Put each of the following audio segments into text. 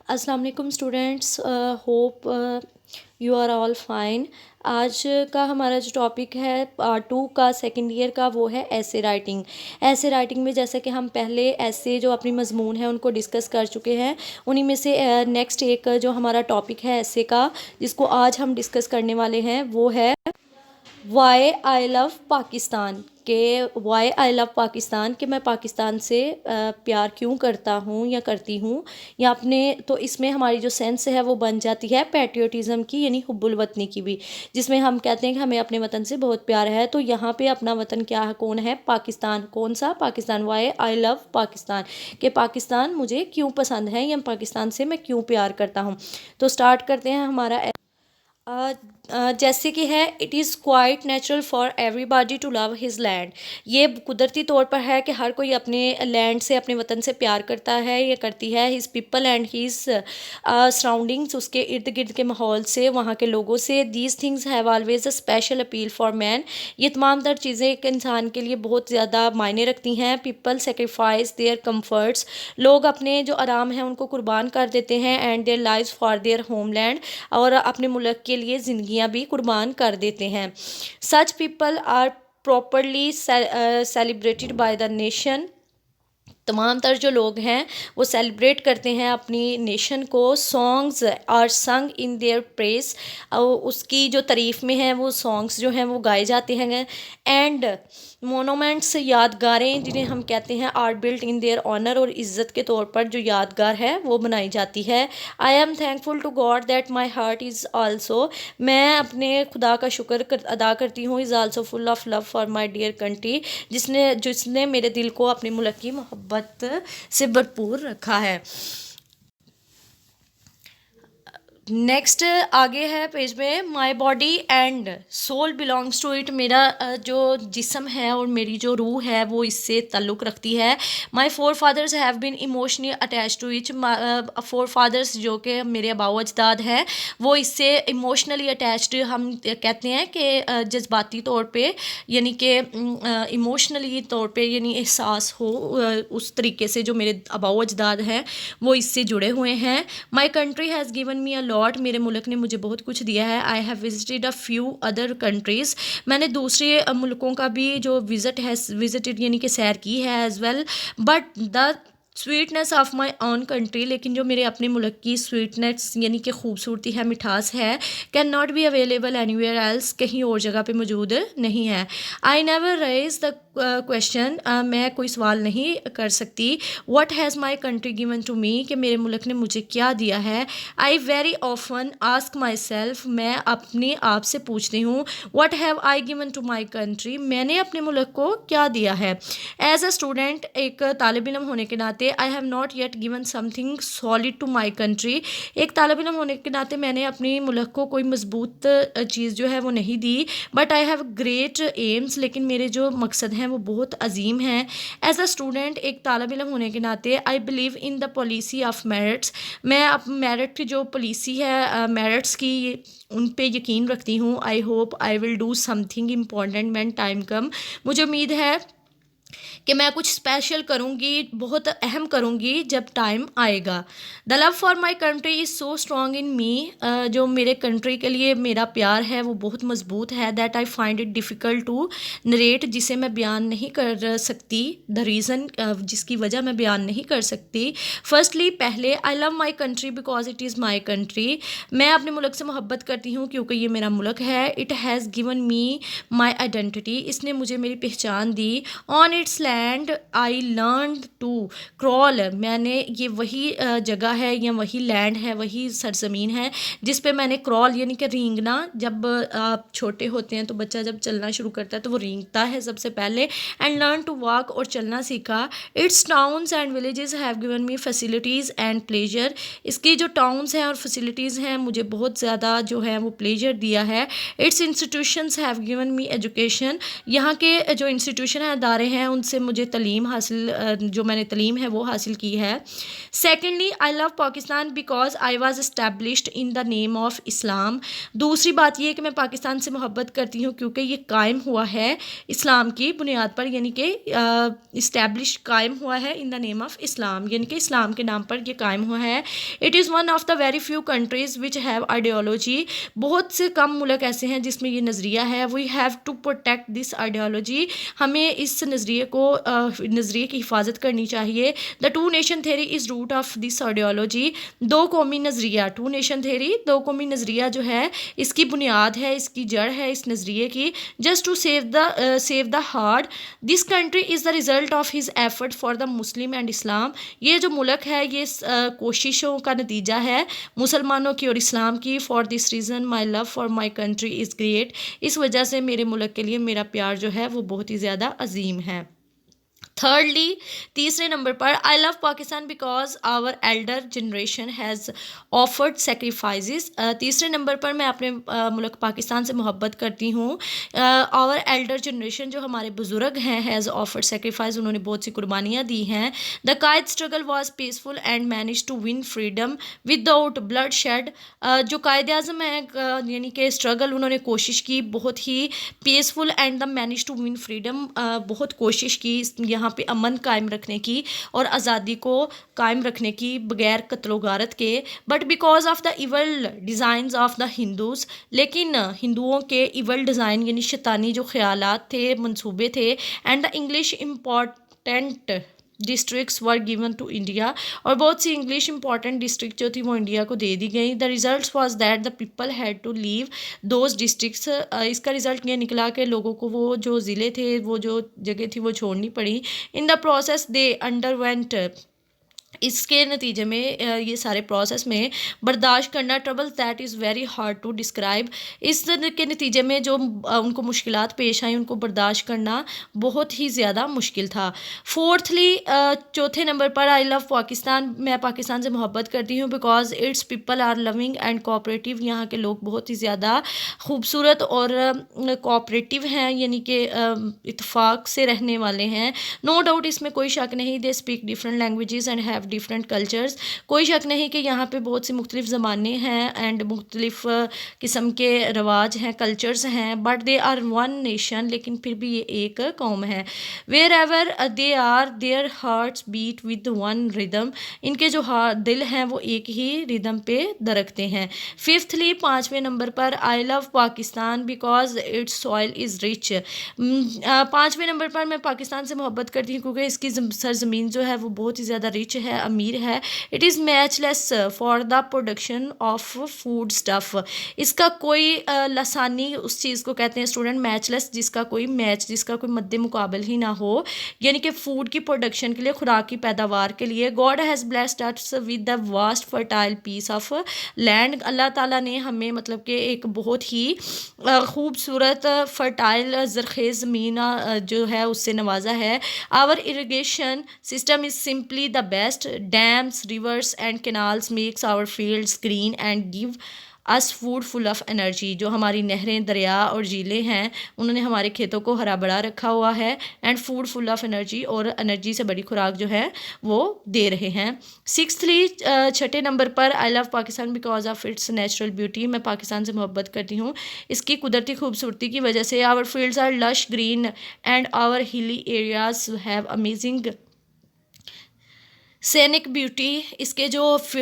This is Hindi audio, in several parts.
अस्सलाम वालेकुम students, hope you are all fine. आज का हमारा जो टॉपिक है पार्ट 2 का सेकंड ईयर का, वो है ऐसे राइटिंग। ऐसे राइटिंग में जैसे कि हम पहले ऐसे जो अपनी मजमून है उनको डिस्कस कर चुके हैं, उन्हीं में से नेक्स्ट एक जो हमारा टॉपिक है ऐसे का, जिसको आज हम डिस्कस करने वाले हैं, वो है वाई आई लव पाकिस्तान। के वाई आई लव पाकिस्तान, कि मैं पाकिस्तान से प्यार क्यों करता हूँ या करती हूँ, या अपने तो इसमें हमारी जो सेंस है वो बन जाती है पैट्रियोटिज़म की, यानी हुब्बुल वतनी की भी, जिसमें हम कहते हैं कि हमें अपने वतन से बहुत प्यार है। तो यहाँ पे अपना वतन क्या है, कौन है? पाकिस्तान। कौन सा? Pakistan. Why I love Pakistan, कि पाकिस्तान मुझे क्यों पसंद है या पाकिस्तान से मैं क्यों प्यार करता हूँ। तो स्टार्ट करते हैं हमारा। जैसे कि है, it is quite natural for everybody to love his land. ये कुदरती तौर पर है कि हर कोई अपने लैंड से, अपने वतन से प्यार करता है या करती है। His people and his surroundings, उसके इर्द गिर्द के माहौल से, वहाँ के लोगों से। These things have always a special appeal for man. ये तमाम तर चीज़ें एक इंसान के लिए बहुत ज़्यादा मायने रखती हैं। पीपल सेक्रीफाइस देयर कम्फर्ट्स, लोग अपने जो आराम है उनको कुर्बान कर देते हैं। And their lives for their homeland, और अपने मुल्क के लिए ज़िंदगियां भी कुर्बान कर देते हैं। Such people are properly celebrated by the nation. तमाम तर जो लोग हैं वो सेलिब्रेट करते हैं अपनी नेशन को। सॉन्ग्स आर संग इन देयर प्रेस, उसकी जो तारीफ़ में है वो सॉन्ग्स जो हैं वो गाए जाते हैं। एंड मोनोमेंट्स, यादगारें जिन्हें हम कहते हैं, are built in their honour, और इज़्ज़त के तौर पर जो यादगार है वो बनाई जाती है। I am thankful to God that my heart is also, मैं अपने खुदा का अदा करती हूँ, is also full of love for my dear country, जिसने जिसने मेरे दिल को अपने मुल्क की मोहब्बत से भरपूर रखा है। नेक्स्ट आगे है पेज में, my body and soul belongs to it, मेरा जो जिस्म है और मेरी जो रूह है वो इससे ताल्लुक़ रखती है। My forefathers have been emotionally attach to it, forefathers जो कि मेरे आबाओ अजदाद हैं वो इससे इमोशनली अटैच्ड, हम कहते हैं कि जज्बाती तौर पे, यानी कि इमोशनली तौर पे, यानी एहसास हो उस तरीके से जो मेरे आबाओ अजदाद हैं वो इससे जुड़े हुए हैं। My country has given me a lot, मेरे मुल्क ने मुझे बहुत कुछ दिया है। I have visited a few other countries, मैंने दूसरे मुल्कों का भी जो विजिटेड यानी कि सैर की है as well. But the sweetness of my own country, लेकिन जो मेरे अपने मुल्क की स्वीटनेस यानी कि खूबसूरती है, मिठास है, can not be available anywhere else, कहीं और जगह पे मौजूद नहीं है। I never raise the question, मैं कोई सवाल नहीं कर सकती। What has my country given to me, कि मेरे मुल्क ने मुझे क्या दिया है। I very often ask myself, मैं अपने आप से पूछती हूँ, what have I given to my country, मैंने अपने मुल्क को क्या दिया है। एज अ स्टूडेंट, एक तालिब इल्म होने के नाते, I have not yet given something solid to my country, एक तालिब इल्म होने के नाते मैंने अपनी मुल्क को कोई मजबूत चीज़ जो है वो नहीं दी। But I have great aims, लेकिन मेरे जो मकसद हैं वो बहुत अजीम हैं। एज अ स्टूडेंट, एक तालिब इल्म होने के नाते, I believe in the policy of merits, मैं अब मेरिट की जो पॉलिसी है मेरिट्स की, उन पे यकीन रखती हूँ। I hope I will do something important when time come, मुझे उम्मीद है कि मैं कुछ स्पेशल करूँगी, बहुत अहम करूँगी जब टाइम आएगा। The love for my country is so strong in me, जो मेरे कंट्री के लिए मेरा प्यार है वो बहुत मजबूत है। That I find it difficult to narrate, जिसे मैं बयान नहीं कर सकती। द रीज़न, जिसकी वजह मैं बयान नहीं कर सकती। फर्स्टली, पहले, I love my country because it is my country, मैं अपने मुल्क से मोहब्बत करती हूँ क्योंकि ये मेरा मुल्क है। It has given me my identity, इसने मुझे मेरी पहचान दी। On its land I learn to crawl, मैंने, ये वही जगह है या वही लैंड है, वही सरजमीन है जिस पे मैंने क्रॉल यानी कि रेंगना, जब आप छोटे होते हैं तो बच्चा जब चलना शुरू करता है तो वो रेंगता है सबसे पहले। एंड लर्न टू वॉक, और चलना सीखा। It's towns and villages have given me facilities and pleasure, इसकी जो टाउन्स हैं और फैसिलिटीज़ हैं मुझे बहुत ज़्यादा जो है वो प्लेजर दिया है। It's institutions have given me education, यहाँ के जो इंस्टीट्यूशन हैं, अदारे हैं, हैं उनसे मुझे तलीम हासिल जो मैंने तलीम है वो हासिल की है। Secondly I love Pakistan because I was established in the name of Islam. दूसरी बात ये है कि मैं पाकिस्तान से मोहब्बत करती हूँ क्योंकि ये कायम हुआ है इस्लाम की बुनियाद पर, यानी कि इस्टेब्लिश कायम हुआ है in the name of Islam, यानी कि इस्लाम के नाम पर ये कायम हुआ है। It is one of the very few countries which have ideology. बहुत से कम मुल्क ऐसे हैं जिसमें ये नज़रिया है। We have to protect this ideology. हमें इस नज़रिए को नज़रिए की हिफाजत करनी चाहिए। The two nation theory is root of this ideology. दो कौमी नज़रिया, टू नेशन थेरी दो कौमी नज़रिया जो है इसकी बुनियाद है, इसकी जड़ है इस नज़रिए की। Just to save the heart, this country is the result of his effort for the Muslim and Islam. ये जो मुल्क है ये कोशिशों का नतीजा है मुसलमानों की और इस्लाम की। For this reason my love for my country is great. इस वजह से मेरे मुल्क के लिए मेरा प्यार जो है वो बहुत ही ज़्यादा अजीम है। थर्डली, तीसरे नंबर पर I love Pakistan because our elder generation has offered sacrifices. तीसरे नंबर पर मैं अपने मुल्क पाकिस्तान से मोहब्बत करती हूँ। आवर एल्डर जनरेशन जो हमारे बुज़ुर्ग हैं हैज़ ऑफर्ड सेक्रीफाइस, उन्होंने बहुत सी कुर्बानियाँ दी हैं। The Quaid struggle was peaceful and manage to win freedom without bloodshed. जो कायद आज़म है यानी कि स्ट्रगल उन्होंने कोशिश की बहुत ही peaceful and the manage to win freedom, बहुत कोशिश की यहाँ पे अमन कायम रखने की और आज़ादी को कायम रखने की बग़ैर कत्लो गारत के। But because of the evil designs of the Hindus, लेकिन हिंदुओं के इवल डिज़ाइन यानी शैतानी जो ख्यालात थे, मंसूबे थे, and the English important districts were given to India, और बहुत सी इंग्लिश इंपॉर्टेंट डिस्ट्रिक्ट जो थी वो इंडिया को दे दी गई। The result was that the people had to leave those districts. इसका रिज़ल्ट ये निकला कि लोगों को वो जो ज़िले थे, वो जो जगह थी वो छोड़नी पड़ी। In the process they underwent, इसके नतीजे में ये सारे प्रोसेस में बर्दाश्त करना, trouble that is very hard to describe. इस के नतीजे में जो उनको मुश्किलात पेश आई उनको बर्दाश्त करना बहुत ही ज़्यादा मुश्किल था। फोर्थली, चौथे नंबर पर आई लव पाकिस्तान, मैं पाकिस्तान से मोहब्बत करती हूँ because its people are loving and cooperative. यहाँ के लोग बहुत ही ज़्यादा खूबसूरत और कोऑपरेटिव हैं, यानी कि इत्तेफाक से रहने वाले हैं। नो डाउट, इसमें कोई शक नहीं। They speak different languages and have different cultures. कोई शक नहीं कि यहाँ पे बहुत सी मुख्तलिफ ज़बानें हैं एंड मुख्तलिफ किस्म के रवाज हैं, कल्चर्स हैं, but they are one nation, लेकिन फिर भी ये एक कौम है। Wherever they are their hearts beat with one rhythm. इनके जो दिल हैं वो एक ही रिदम पे धड़कते हैं। फिफ्थली, पाँचवें नंबर पर I love Pakistan because it's soil is rich. पाँचवें नंबर पर मैं पाकिस्तान से मोहब्बत करती हूँ क्योंकि इसकी सरजमीन जो है वो बहुत ही ज़्यादा रिच है, अमीर है। It is matchless for the production of food stuff. इसका कोई लसानी उस चीज़ को कहते हैं स्टूडेंट, मैचलेस, जिसका कोई मैच, जिसका कोई मद्दे मुकाबल ही ना हो, यानी कि फ़ूड की प्रोडक्शन के लिए, खुराक की पैदावार के लिए। God has blessed us with the vast fertile piece of land. Allah Taala ने हमें मतलब कि एक बहुत ही खूबसूरत फर्टाइल ज़रख़ेज़ ज़मीन जो है उससे नवाजा है। Our irrigation system is simply the best. Dams, rivers and canals makes our fields green and give us food full of energy. जो हमारी नहरें, दरिया और झीलें हैं उन्होंने हमारे खेतों को हरा भरा रखा हुआ है and food full of energy, और एनर्जी से बड़ी खुराक जो है वो दे रहे हैं। सिक्सथली, छठे नंबर पर I love Pakistan because of its natural beauty. मैं पाकिस्तान से मोहब्बत करती हूँ इसकी कुदरती खूबसूरती की वजह से। Our fields are lush green and our hilly areas have amazing scenic beauty. इसके जो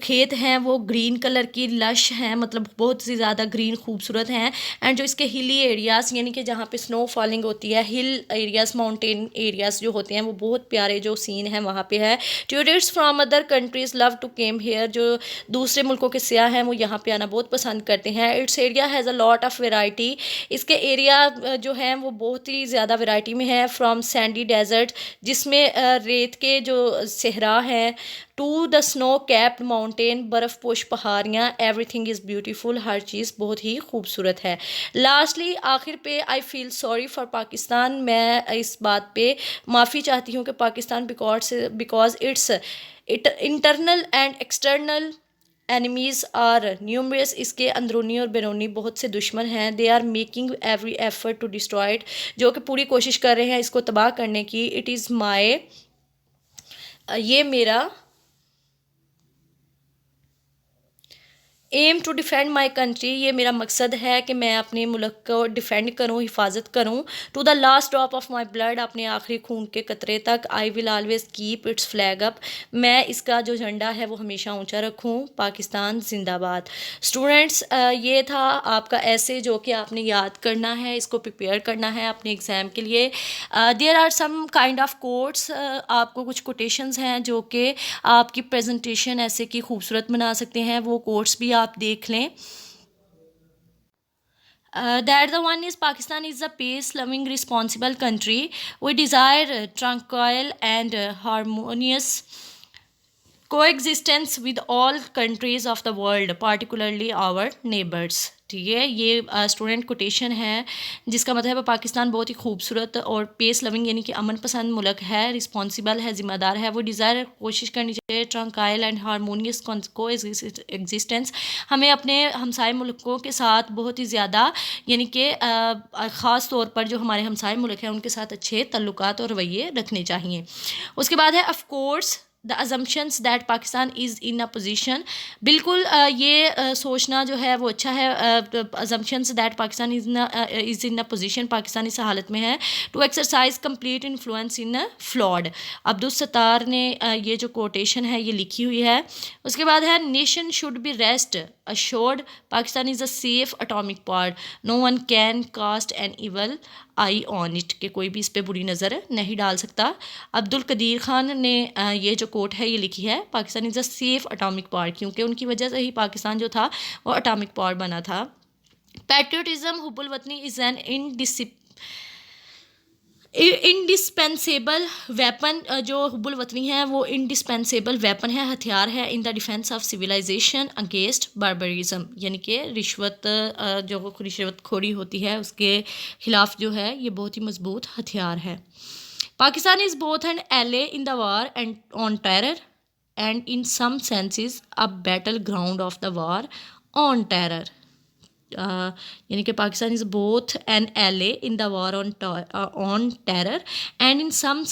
खेत हैं वो ग्रीन कलर की लश हैं, मतलब बहुत सी ज़्यादा ग्रीन खूबसूरत हैं। एंड जो इसके हिली एरियाज़ यानी कि जहाँ पे स्नो फॉलिंग होती है, हिल एरियाज़, माउंटेन एरियाज़ जो होते हैं वो बहुत प्यारे जो सीन है वहाँ पे है। Tourists from other countries love to came here. जो दूसरे मुल्कों के सियाह हैं वो यहाँ पे आना बहुत पसंद करते हैं। It's area has a lot of variety. इसके एरिया जो हैं वो बहुत ही ज़्यादा वेराइटी में है। फ्राम सैंडी डेजर्ट, जिसमें रेत के जो सहरा है, to the snow capped mountain, बर्फ़ पोश पहाड़ियाँ, एवरीथिंग इज़ ब्यूटीफुल। हर चीज़ बहुत ही खूबसूरत है। लास्टली, आखिर पे, I feel sorry for Pakistan. मैं इस बात पे माफ़ी चाहती हूँ कि Pakistan because its internal and external enemies are numerous, इसके अंदरूनी और बैरूनी बहुत से दुश्मन हैं। They are making every effort to destroy it, जो कि पूरी कोशिश कर रहे हैं इसको तबाह करने की। इट इज़ माई, ये मेरा aim to defend my country, ये मेरा मकसद है कि मैं अपने मुल्क को डिफेंड करूँ, हिफाजत करूँ। To the last drop of my blood, अपने आखिरी खून के कतरे तक। I will always keep its flag up, मैं इसका जो झंडा है वो हमेशा ऊंचा रखूँ। पाकिस्तान जिंदाबाद। स्टूडेंट्स, ये था आपका ऐसे जो कि आपने याद करना है, इसको प्रिपेयर करना है अपने एग्ज़ाम के लिए। There are some kind of quotes, आपको कुछ कोटेशंस हैं जो कि आपकी प्रेजेंटेशन ऐसे की खूबसूरत बना सकते हैं, वो कोट्स भी आप देख लें। That the one is Pakistan is a peace-loving, responsible country. We desire tranquil and harmonious coexistence with all countries of the world, particularly our neighbors. ठीक है, ये स्टूडेंट कोटेशन है जिसका मतलब है पाकिस्तान बहुत ही खूबसूरत और पीस लविंग यानी कि अमन पसंद मुल्क है, रिस्पॉन्सिबल है, ज़िम्मेदार है। वो डिज़ायर कोशिश करनी चाहिए ट्रंकाइल एंड हारमोनियस को एग्जिस्टेंस, हमें अपने हमसाय मुल्कों के साथ बहुत ही ज़्यादा यानी कि ख़ास तौर पर जो हमारे हमसाय मुल्क हैं उनके साथ अच्छे तल्लुकात और रवैये रखने चाहिए। उसके बाद है of course the assumptions that Pakistan is in a position, बिल्कुल ये सोचना जो है वो अच्छा है। Assumptions that Pakistan is in a position, Pakistan इस हालत में है to exercise complete influence in flawed. Abdul Sattar ने ये जो कोटेशन है ये लिखी हुई है। उसके बाद है nation should be rest assured Pakistan is a safe atomic power, no one can cast an evil eye on it, कि कोई भी इस पर बुरी नज़र नहीं डाल सकता। अब्दुल कदीर खान ने ये जो कोट है ये लिखी है, Pakistan is a safe atomic power, क्योंकि उनकी वजह से ही पाकिस्तान जो था वो अटोमिक पावर बना था। पैट्रियटिज़म हुब्बुल वतनी इज़ एन इंडिस्पेंसेबल वेपन, जो हुब्बुल वतनी है वो इंडिस्पेंसेबल वेपन है, हथियार है in the defence of civilisation against barbarism, यानी कि रिश्वत जो रिश्वतखोरी होती है उसके खिलाफ जो है ये बहुत ही मजबूत हथियार है। Pakistan is both an ally in the war and on terror and in some senses a battle ground of the war on terror, यानी कि Pakistan is both an ally in the war on terror and in some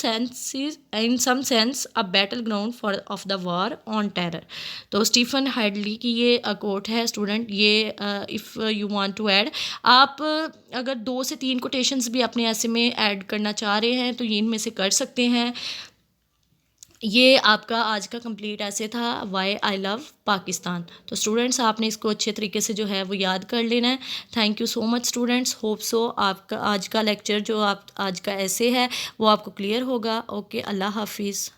sense a battle ground for of the war on terror. तो स्टीफन हाइडली की ये कोट है स्टूडेंट, ये if you want to add, आप अगर 2 से 3 कोटेशंस भी अपने ऐसे में ऐड करना चाह रहे हैं तो ये इनमें से कर सकते हैं। ये आपका आज का कंप्लीट ऐसे था वाई आई लव पाकिस्तान। तो स्टूडेंट्स आपने इसको अच्छे तरीके से जो है वो याद कर लेना है। Thank you so much students, hope so आपका आज का लेक्चर जो आप आज का ऐसे है वो आपको क्लियर होगा। ओके, अल्लाह हाफिज़।